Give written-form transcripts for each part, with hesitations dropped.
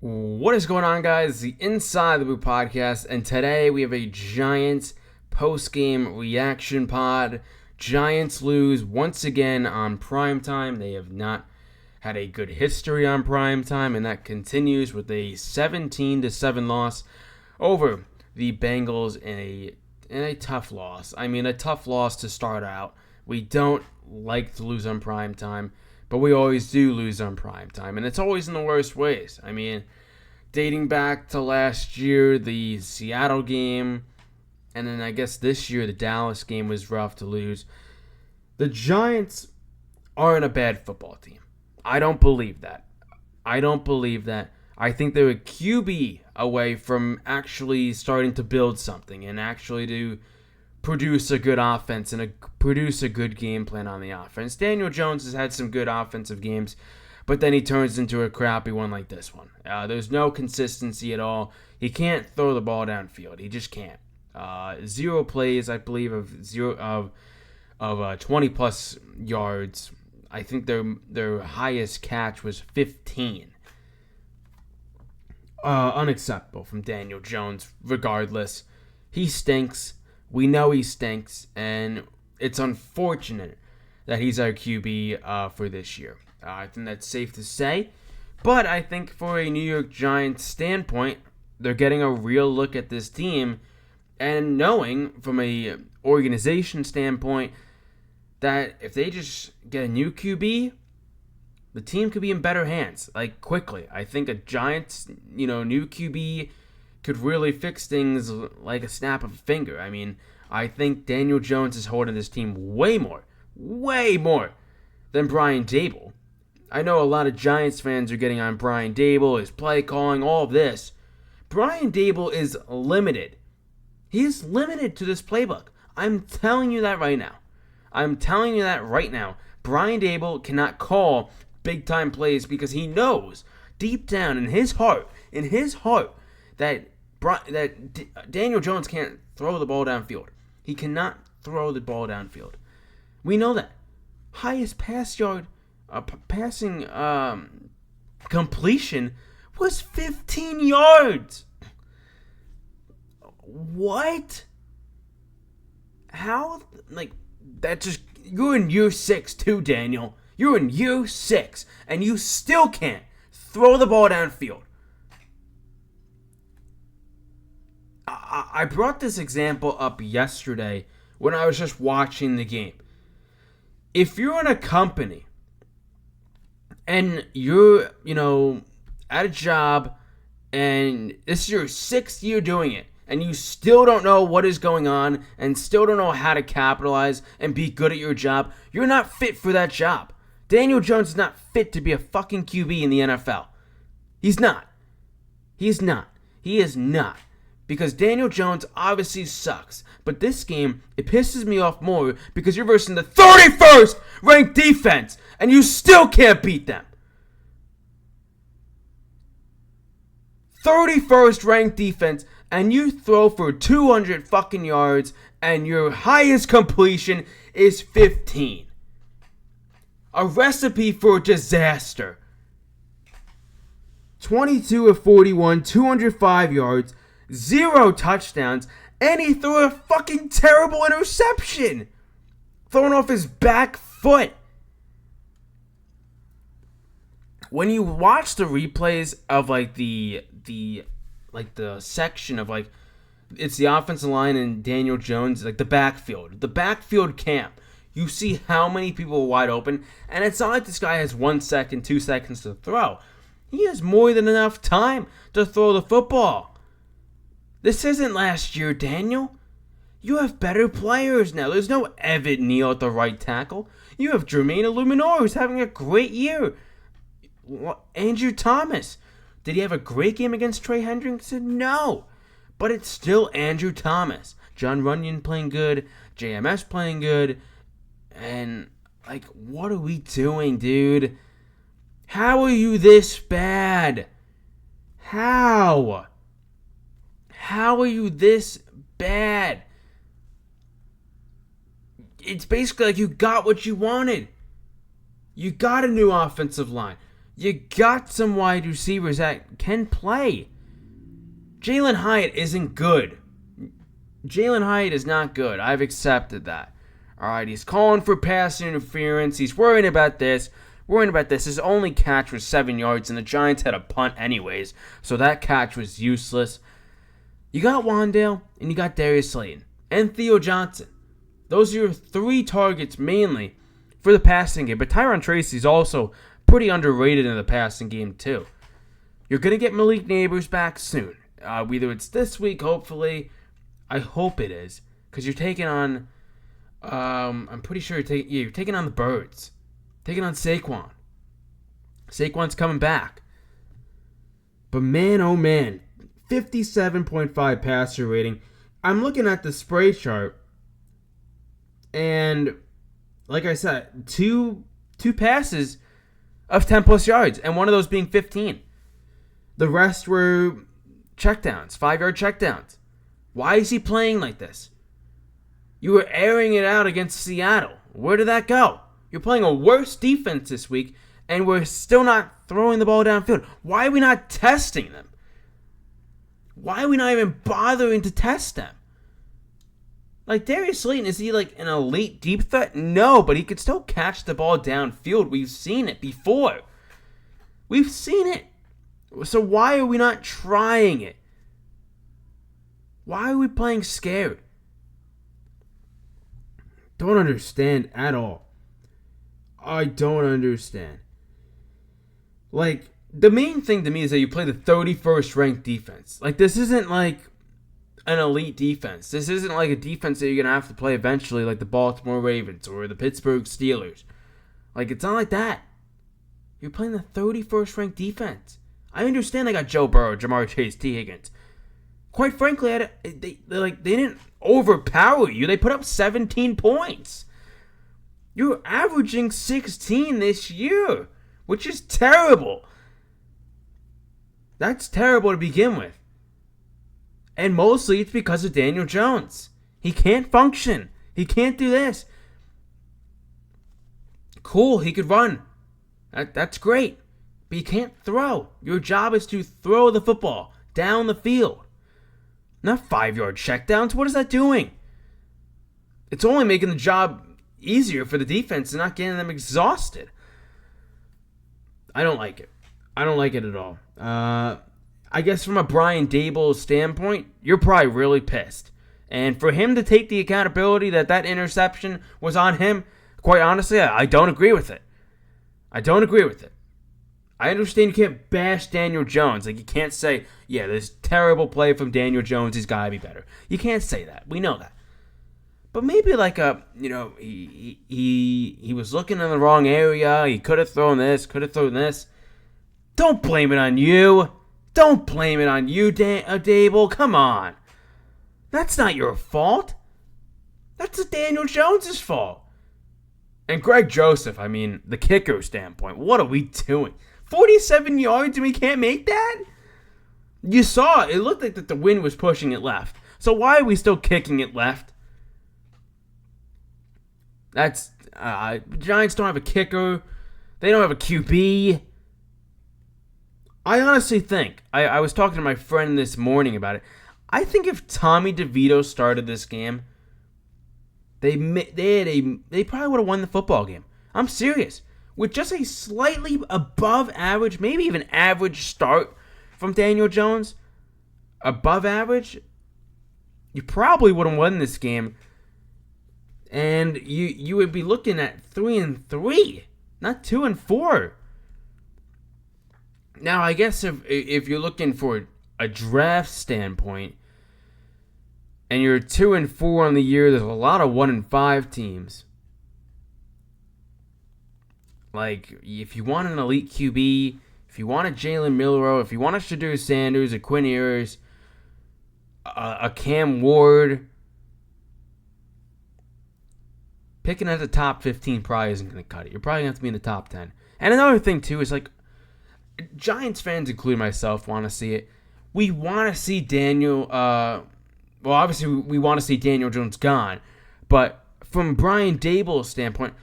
What is going on, guys? The Inside the Boot podcast, and today we have a Giants post-game reaction pod. Giants lose once again on primetime. They have not had a good history on primetime, and that continues with a 17-7 loss over the Bengals in a tough loss. I mean, a tough loss to start out. We don't like to lose on primetime, but we always do lose on primetime, and it's always in the worst ways. I mean, dating back to last year, the Seattle game, and then I guess this year the Dallas game was rough to lose. The Giants aren't a bad football team. I don't believe that. I think they're a QB away from actually starting to build something and actually to produce a good offense and produce a good game plan on the offense. Daniel Jones has had some good offensive games, but then he turns into a crappy one like this one. There's no consistency at all. He can't throw the ball downfield. He just can't. 0 plays, I believe, of 20 plus yards. I think their highest catch was 15. Unacceptable from Daniel Jones. Regardless, he stinks. We know he stinks, and it's unfortunate that he's our QB for this year. I think that's safe to say. But I think for a New York Giants standpoint, they're getting a real look at this team and knowing from a organization standpoint that if they just get a new QB, the team could be in better hands, like quickly. I think a Giants, new QB could really fix things like a snap of a finger. I mean, I think Daniel Jones is holding this team way more than Brian Daboll. I know a lot of Giants fans are getting on Brian Daboll, his play calling, all of this. Brian Daboll is limited. He is limited to this playbook. I'm telling you that right now. Brian Daboll cannot call big-time plays because he knows deep down in his heart, that Daniel Jones can't throw the ball downfield. He cannot throw the ball downfield. We know that. Highest passing completion was 15 yards. What? How? That just... You're in year 6 too, Daniel. You're in year 6, and you still can't throw the ball downfield. I brought this example up yesterday when I was just watching the game. If you're in a company and you're, at a job and this is your 6th year doing it and you still don't know what is going on and still don't know how to capitalize and be good at your job, you're not fit for that job. Daniel Jones is not fit to be a fucking QB in the NFL. He's not. He is not. Because Daniel Jones obviously sucks. But this game, it pisses me off more because you're versing the 31st ranked defense and you still can't beat them. 31st ranked defense and you throw for 200 fucking yards and your highest completion is 15. A recipe for disaster. 22 of 41, 205 yards, 0 touchdowns, and he threw a fucking terrible interception. Thrown off his back foot. When you watch the replays of the section of it's the offensive line and Daniel Jones, the backfield camp, you see how many people are wide open, and it's not like this guy has 1 second, 2 seconds to throw. He has more than enough time to throw the football. This isn't last year, Daniel. You have better players now. There's no Evan Neal at the right tackle. You have Jermaine Illuminor, who's having a great year. Andrew Thomas. Did he have a great game against Trey Hendrickson? No. But it's still Andrew Thomas. John Runyon playing good. JMS playing good. And, what are we doing, dude? How are you this bad? How? How are you this bad? It's basically like you got what you wanted. You got a new offensive line. You got some wide receivers that can play. Jalen Hyatt isn't good. Jalen Hyatt is not good. I've accepted that. All right, he's calling for pass interference. He's worrying about this. His only catch was 7 yards, and the Giants had a punt anyways, so that catch was useless. You got Wan'Dale, and you got Darius Slayton, and Theo Johnson. Those are your 3 targets mainly for the passing game, but Tyron Tracy's also pretty underrated in the passing game too. You're going to get Malik Neighbors back soon. Whether it's this week, hopefully. I hope it is, because you're taking on... I'm pretty sure you're taking on the Birds. Taking on Saquon. Saquon's coming back. But man, oh man. 57.5 passer rating. I'm looking at the spray chart. And, like I said, two passes of 10 plus yards. And one of those being 15. The rest were checkdowns. 5-yard checkdowns. Why is he playing like this? You were airing it out against Seattle. Where did that go? You're playing a worse defense this week, and we're still not throwing the ball downfield. Why are we not testing them? Why are we not even bothering to test them? Like, Darius Slayton, is he like an elite deep threat? No, but he could still catch the ball downfield. We've seen it before. We've seen it. So why are we not trying it? Why are we playing scared? Don't understand at all. I don't understand. Like, the main thing to me is that you play the 31st ranked defense. Like, this isn't like an elite defense. This isn't like a defense that you're going to have to play eventually like the Baltimore Ravens or the Pittsburgh Steelers. Like, it's not like that. You're playing the 31st ranked defense. I understand they got Joe Burrow, Jamar Chase, T. Higgins. Quite frankly, they didn't overpower you. They put up 17 points. You're averaging 16 this year, which is terrible. That's terrible to begin with. And mostly it's because of Daniel Jones. He can't function. He can't do this. Cool, he could run. That's great. But you can't throw. Your job is to throw the football down the field. Not 5-yard checkdowns. What is that doing? It's only making the job easier for the defense and not getting them exhausted. I don't like it. I don't like it at all. I guess from a Brian Daboll standpoint, you're probably really pissed. And for him to take the accountability that interception was on him, quite honestly, I don't agree with it. I don't agree with it. I understand you can't bash Daniel Jones. Like, you can't say, yeah, this terrible play from Daniel Jones, he's got to be better. You can't say that. We know that. But maybe like he was looking in the wrong area. He could have thrown this, Don't blame it on you. Don't blame it on you, Dable. Come on. That's not your fault. That's Daniel Jones' fault. And Greg Joseph, I mean, the kicker standpoint, what are we doing? 47 yards and we can't make that? You saw it. It looked like that the wind was pushing it left. So why are we still kicking it left? That's Giants don't have a kicker. They don't have a QB. I honestly think, I was talking to my friend this morning about it. I think if Tommy DeVito started this game, they probably would have won the football game. I'm serious. With just a slightly above average, maybe even average start from Daniel Jones, above average, you probably would have won this game. And you would be looking at 3-3, not 2-4. Now, I guess if you're looking for a draft standpoint, and you're 2-4 on the year, there's a lot of 1-5 teams. Like, if you want an elite QB, if you want a Jalen Milroe, if you want a Shadur Sanders, a Quinn Ewers, a Cam Ward, picking at the top 15 probably isn't going to cut it. You're probably going to have to be in the top 10. And another thing, too, is like, Giants fans, including myself, want to see it. We want to see Daniel, well, obviously we want to see Daniel Jones gone. But from Brian Daboll's standpoint,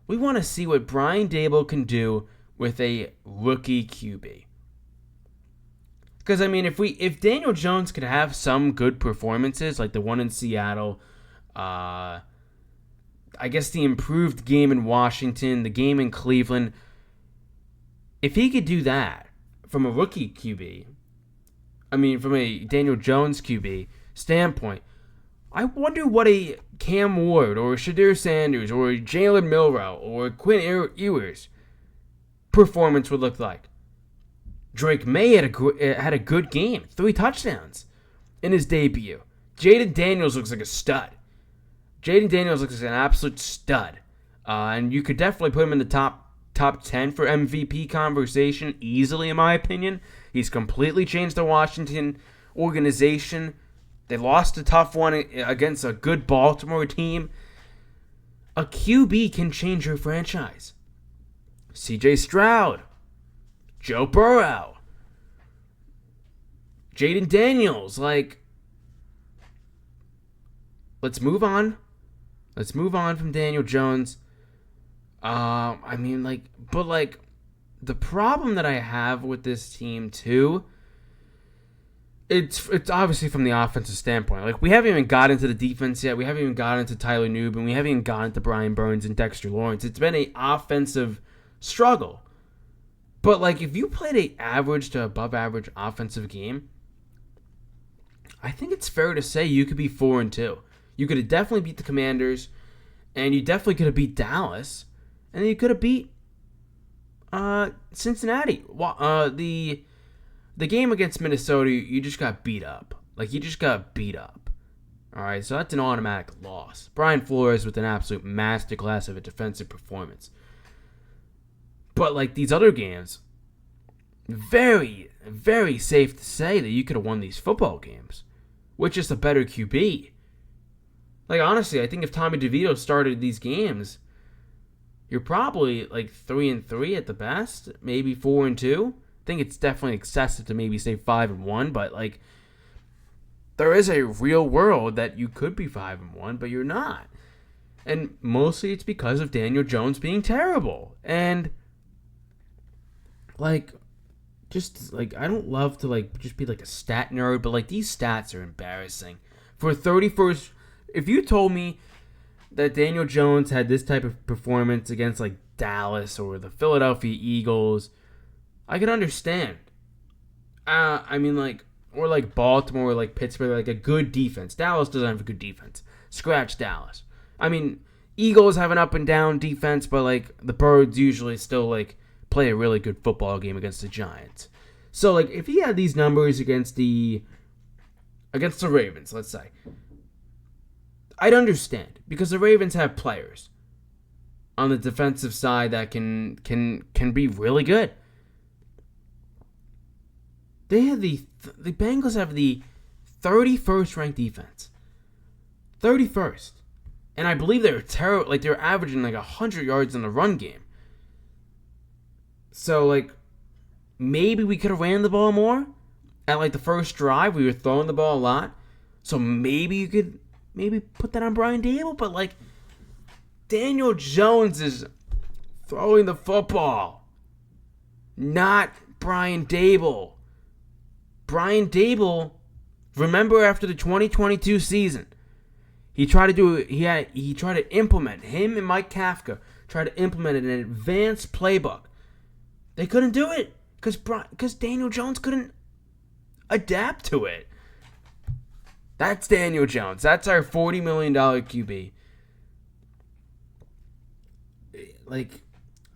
we want to see what Brian Daboll can do with a rookie QB. Because, I mean, if Daniel Jones could have some good performances, like the one in Seattle, I guess the improved game in Washington, the game in Cleveland, if he could do that from a rookie QB, I mean, from a Daniel Jones QB standpoint, I wonder what a Cam Ward or Shadir Sanders or Jalen Milroe or Quinn Ewers performance would look like. Drake May had a good game, 3 touchdowns in his debut. Jaden Daniels looks like a stud. Jaden Daniels looks like an absolute stud. And you could definitely put him in the top 10 for MVP conversation easily, in my opinion. He's completely changed the Washington organization. They lost a tough one against a good Baltimore team. A QB can change your franchise. CJ Stroud, Joe Burrow, Jaden Daniels, let's move on. Let's move on from Daniel Jones. The problem that I have with this team too, it's obviously from the offensive standpoint. Like, we haven't even got into the defense yet. We haven't even got into Tyler Newbin. We haven't even got into Brian Burns and Dexter Lawrence. It's been an offensive struggle. But, if you played an average to above average offensive game, I think it's fair to say you could be 4-2. You could have definitely beat the Commanders, and you definitely could have beat Dallas, and then you could have beat Cincinnati. The game against Minnesota, you just got beat up. You just got beat up. All right, so that's an automatic loss. Brian Flores with an absolute masterclass of a defensive performance. But, these other games, very, very safe to say that you could have won these football games with just a better QB. Honestly, I think if Tommy DeVito started these games, you're probably, 3-3 at the best, maybe 4-2. I think it's definitely excessive to maybe say 5-1, but there is a real world that you could be 5-1, but you're not. And mostly it's because of Daniel Jones being terrible. And I don't love to just be a stat nerd, but these stats are embarrassing. For 31st, if you told me that Daniel Jones had this type of performance against Dallas or the Philadelphia Eagles, I could understand. Or Baltimore or Pittsburgh, a good defense. Dallas doesn't have a good defense. Scratch Dallas. Eagles have an up and down defense, but the Birds usually still play a really good football game against the Giants. So if he had these numbers against the Ravens, let's say, I'd understand, because the Ravens have players on the defensive side that can be really good. They have the Bengals have the 31st ranked defense. 31st. And I believe they're terrible. They're averaging 100 yards in the run game. So maybe we could have ran the ball more at the first drive. We were throwing the ball a lot. So maybe you could put that on Brian Dable, but Daniel Jones is throwing the football, not Brian Dable. Brian Dable, remember after the 2022 season, he tried to implement, him and Mike Kafka tried to implement an advanced playbook. They couldn't do it because Daniel Jones couldn't adapt to it. That's Daniel Jones. That's our $40 million QB.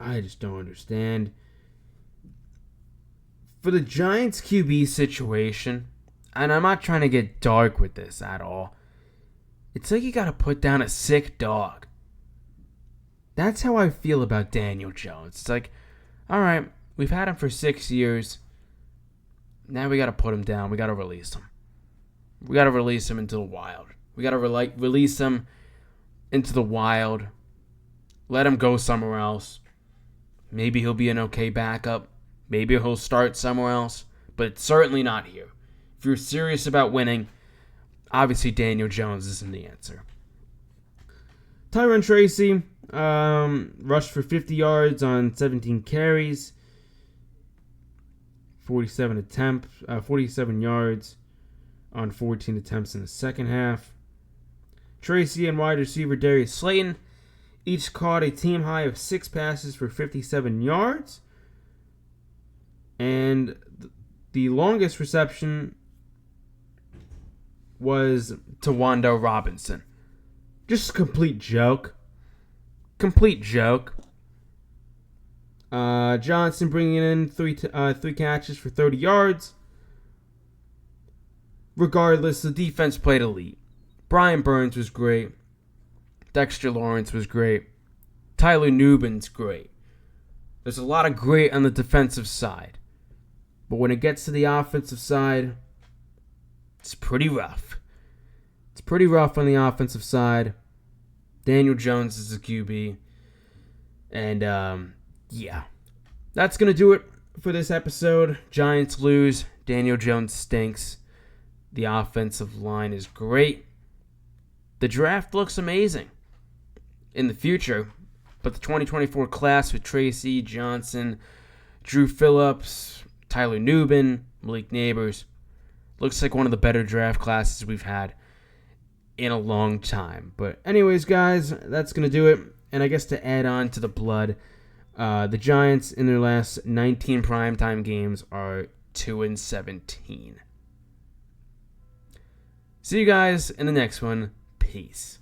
I just don't understand. For the Giants QB situation, and I'm not trying to get dark with this at all, it's you got to put down a sick dog. That's how I feel about Daniel Jones. It's all right, we've had him for 6 years. Now we got to put him down. We got to release him. We got to release him into the wild. We got to release him into the wild. Let him go somewhere else. Maybe he'll be an okay backup. Maybe he'll start somewhere else. But it's certainly not here. If you're serious about winning, obviously Daniel Jones isn't the answer. Tyron Tracy, Rushed for 50 yards on 17 carries, 47 yards on 14 attempts in the second half. Tracy and wide receiver Darius Slayton each caught a team high of 6 passes for 57 yards. And the longest reception was to Wando Robinson. Just a complete joke. Johnson bringing in three catches for 30 yards. Regardless, the defense played elite. Brian Burns was great. Dexter Lawrence was great. Tyler Nubin's great. There's a lot of great on the defensive side. But when it gets to the offensive side, it's pretty rough. It's pretty rough on the offensive side. Daniel Jones is the QB. And, yeah. That's going to do it for this episode. Giants lose. Daniel Jones stinks. The offensive line is great. The draft looks amazing in the future. But the 2024 class with Tracy, Johnson, Drew Phillips, Tyler Nubin, Malik Neighbors looks like one of the better draft classes we've had in a long time. But anyways, guys, that's going to do it. And I guess to add on to the blood, the Giants in their last 19 primetime games are 2-17. See you guys in the next one. Peace.